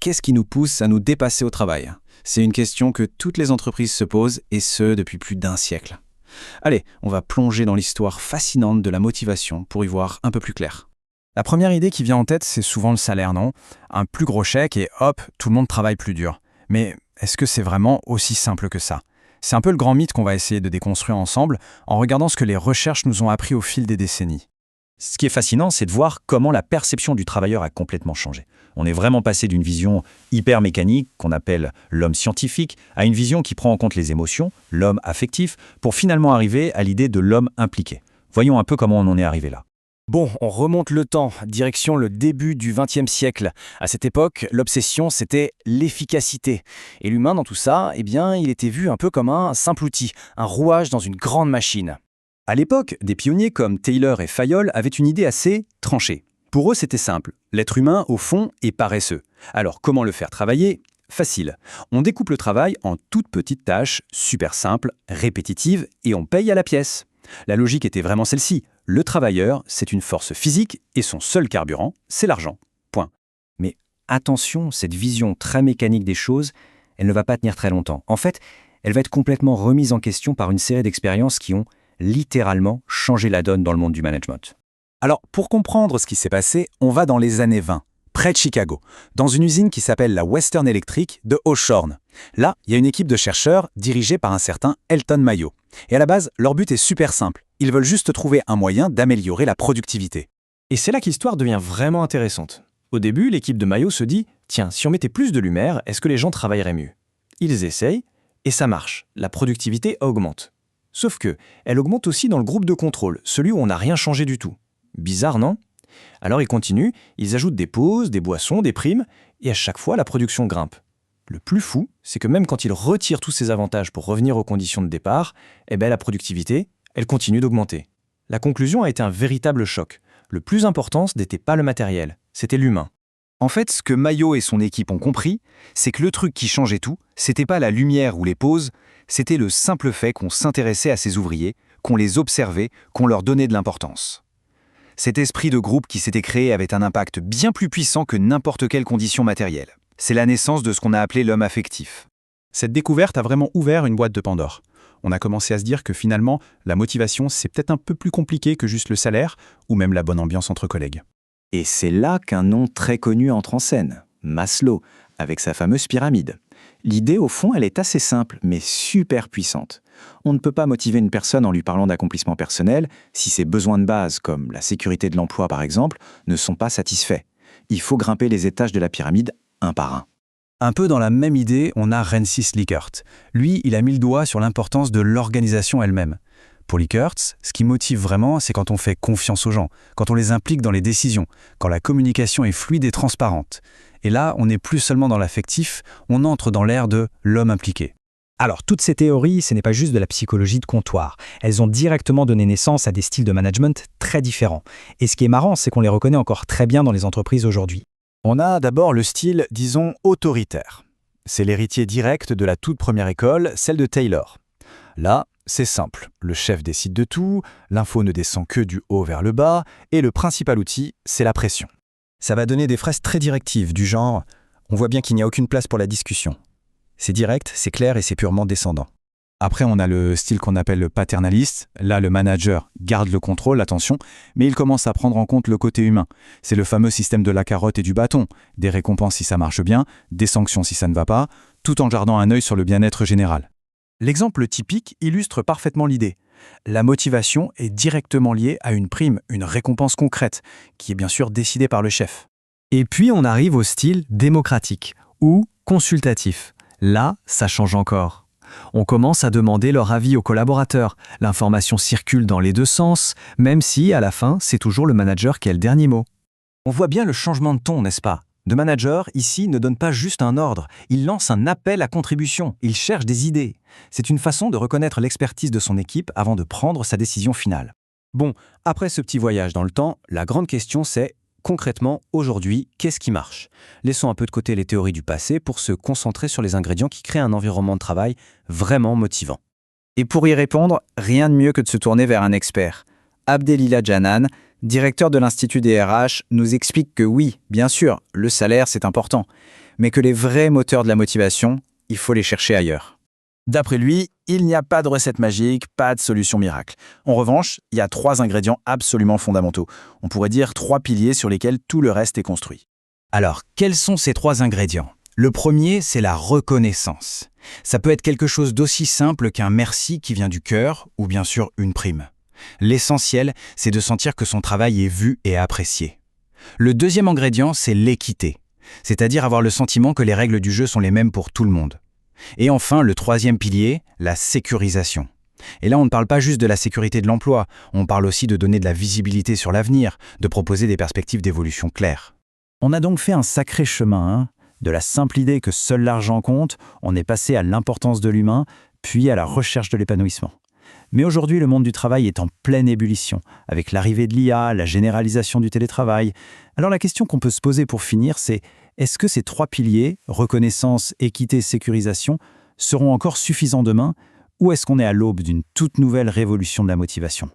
qu'est-ce qui nous pousse à nous dépasser au travail? C'est une question que toutes les entreprises se posent, et ce, depuis plus d'un siècle. Allez, on va plonger dans l'histoire fascinante de la motivation pour y voir un peu plus clair. La première idée qui vient en tête, c'est souvent le salaire, non? Un plus gros chèque et hop, tout le monde travaille plus dur. Mais est-ce que c'est vraiment aussi simple que ça? C'est un peu le grand mythe qu'on va essayer de déconstruire ensemble en regardant ce que les recherches nous ont appris au fil des décennies. Ce qui est fascinant, c'est de voir comment la perception du travailleur a complètement changé. On est vraiment passé d'une vision hyper mécanique, qu'on appelle l'homme scientifique, à une vision qui prend en compte les émotions, l'homme affectif, pour finalement arriver à l'idée de l'homme impliqué. Voyons un peu comment on en est arrivé là. Bon, on remonte le temps, direction le début du XXe siècle. À cette époque, l'obsession, c'était l'efficacité. Et l'humain, dans tout ça, il était vu un peu comme un simple outil, un rouage dans une grande machine. À l'époque, des pionniers comme Taylor et Fayol avaient une idée assez tranchée. Pour eux, c'était simple. L'être humain, au fond, est paresseux. Alors, comment le faire travailler? Facile. On découpe le travail en toutes petites tâches, super simples, répétitives, et on paye à la pièce. La logique était vraiment celle-ci. Le travailleur, c'est une force physique et son seul carburant, c'est l'argent. Point. Mais attention, cette vision très mécanique des choses, elle ne va pas tenir très longtemps. En fait, elle va être complètement remise en question par une série d'expériences qui ont littéralement changé la donne dans le monde du management. Alors, pour comprendre ce qui s'est passé, on va dans les années 20, près de Chicago, dans une usine qui s'appelle la Western Electric de Hawthorne. Là, il y a une équipe de chercheurs dirigée par un certain Elton Mayo. Et à la base, leur but est super simple. Ils veulent juste trouver un moyen d'améliorer la productivité. Et c'est là que l'histoire devient vraiment intéressante. Au début, l'équipe de Mayo se dit « Tiens, si on mettait plus de lumière, est-ce que les gens travailleraient mieux ?» Ils essayent, et ça marche. La productivité augmente. Sauf que, elle augmente aussi dans le groupe de contrôle, celui où on n'a rien changé du tout. Bizarre, non? Alors ils continuent, ils ajoutent des pauses, des boissons, des primes, et à chaque fois, la production grimpe. Le plus fou, c'est que même quand ils retirent tous ces avantages pour revenir aux conditions de départ, la productivité, elle continue d'augmenter. La conclusion a été un véritable choc. Le plus important, ce n'était pas le matériel, c'était l'humain. En fait, ce que Mayo et son équipe ont compris, c'est que le truc qui changeait tout, c'était pas la lumière ou les pauses, c'était le simple fait qu'on s'intéressait à ces ouvriers, qu'on les observait, qu'on leur donnait de l'importance. Cet esprit de groupe qui s'était créé avait un impact bien plus puissant que n'importe quelle condition matérielle. C'est la naissance de ce qu'on a appelé l'homme affectif. Cette découverte a vraiment ouvert une boîte de Pandore. On a commencé à se dire que finalement, la motivation, c'est peut-être un peu plus compliqué que juste le salaire, ou même la bonne ambiance entre collègues. Et c'est là qu'un nom très connu entre en scène, Maslow, avec sa fameuse pyramide. L'idée, au fond, elle est assez simple, mais super puissante. On ne peut pas motiver une personne en lui parlant d'accomplissement personnel si ses besoins de base, comme la sécurité de l'emploi par exemple, ne sont pas satisfaits. Il faut grimper les étages de la pyramide un par un. Un peu dans la même idée, on a Rensis Likert. Lui, il a mis le doigt sur l'importance de l'organisation elle-même. Pour Likert, ce qui motive vraiment, c'est quand on fait confiance aux gens, quand on les implique dans les décisions, quand la communication est fluide et transparente. Et là, on n'est plus seulement dans l'affectif, on entre dans l'ère de l'homme impliqué. Alors, toutes ces théories, ce n'est pas juste de la psychologie de comptoir. Elles ont directement donné naissance à des styles de management très différents. Et ce qui est marrant, c'est qu'on les reconnaît encore très bien dans les entreprises aujourd'hui. On a d'abord le style, disons, autoritaire. C'est l'héritier direct de la toute première école, celle de Taylor. Là, c'est simple. Le chef décide de tout, l'info ne descend que du haut vers le bas, et le principal outil, c'est la pression. Ça va donner des phrases très directives, du genre « on voit bien qu'il n'y a aucune place pour la discussion ». C'est direct, c'est clair et c'est purement descendant. Après, on a le style qu'on appelle le paternaliste. Là, le manager garde le contrôle, attention, mais il commence à prendre en compte le côté humain. C'est le fameux système de la carotte et du bâton. Des récompenses si ça marche bien, des sanctions si ça ne va pas, tout en gardant un œil sur le bien-être général. L'exemple typique illustre parfaitement l'idée. La motivation est directement liée à une prime, une récompense concrète, qui est bien sûr décidée par le chef. Et puis on arrive au style démocratique ou consultatif. Là, ça change encore. On commence à demander leur avis aux collaborateurs. L'information circule dans les deux sens, même si, à la fin, c'est toujours le manager qui a le dernier mot. On voit bien le changement de ton, n'est-ce pas? Le manager, ici, ne donne pas juste un ordre, il lance un appel à contribution, il cherche des idées. C'est une façon de reconnaître l'expertise de son équipe avant de prendre sa décision finale. Bon, après ce petit voyage dans le temps, la grande question c'est, concrètement, aujourd'hui, qu'est-ce qui marche? Laissons un peu de côté les théories du passé pour se concentrer sur les ingrédients qui créent un environnement de travail vraiment motivant. Et pour y répondre, rien de mieux que de se tourner vers un expert. Abdelila Janan, directeur de l'Institut des RH, nous explique que oui, bien sûr, le salaire c'est important. mais que les vrais moteurs de la motivation, il faut les chercher ailleurs. D'après lui, il n'y a pas de recette magique, pas de solution miracle. En revanche, il y a 3 ingrédients absolument fondamentaux. On pourrait dire 3 piliers sur lesquels tout le reste est construit. Alors, quels sont ces 3 ingrédients? Le premier, c'est la reconnaissance. Ça peut être quelque chose d'aussi simple qu'un merci qui vient du cœur ou bien sûr une prime. L'essentiel, c'est de sentir que son travail est vu et apprécié. Le deuxième ingrédient, c'est l'équité, c'est-à-dire avoir le sentiment que les règles du jeu sont les mêmes pour tout le monde. Et enfin, le troisième pilier, la sécurisation. Et là, on ne parle pas juste de la sécurité de l'emploi, on parle aussi de donner de la visibilité sur l'avenir, de proposer des perspectives d'évolution claires. On a donc fait un sacré chemin, De la simple idée que seul l'argent compte, on est passé à l'importance de l'humain, puis à la recherche de l'épanouissement. Mais aujourd'hui, le monde du travail est en pleine ébullition, avec l'arrivée de l'IA, la généralisation du télétravail. Alors la question qu'on peut se poser pour finir, c'est est-ce que ces 3 piliers, reconnaissance, équité, sécurisation, seront encore suffisants demain, ou est-ce qu'on est à l'aube d'une toute nouvelle révolution de la motivation ?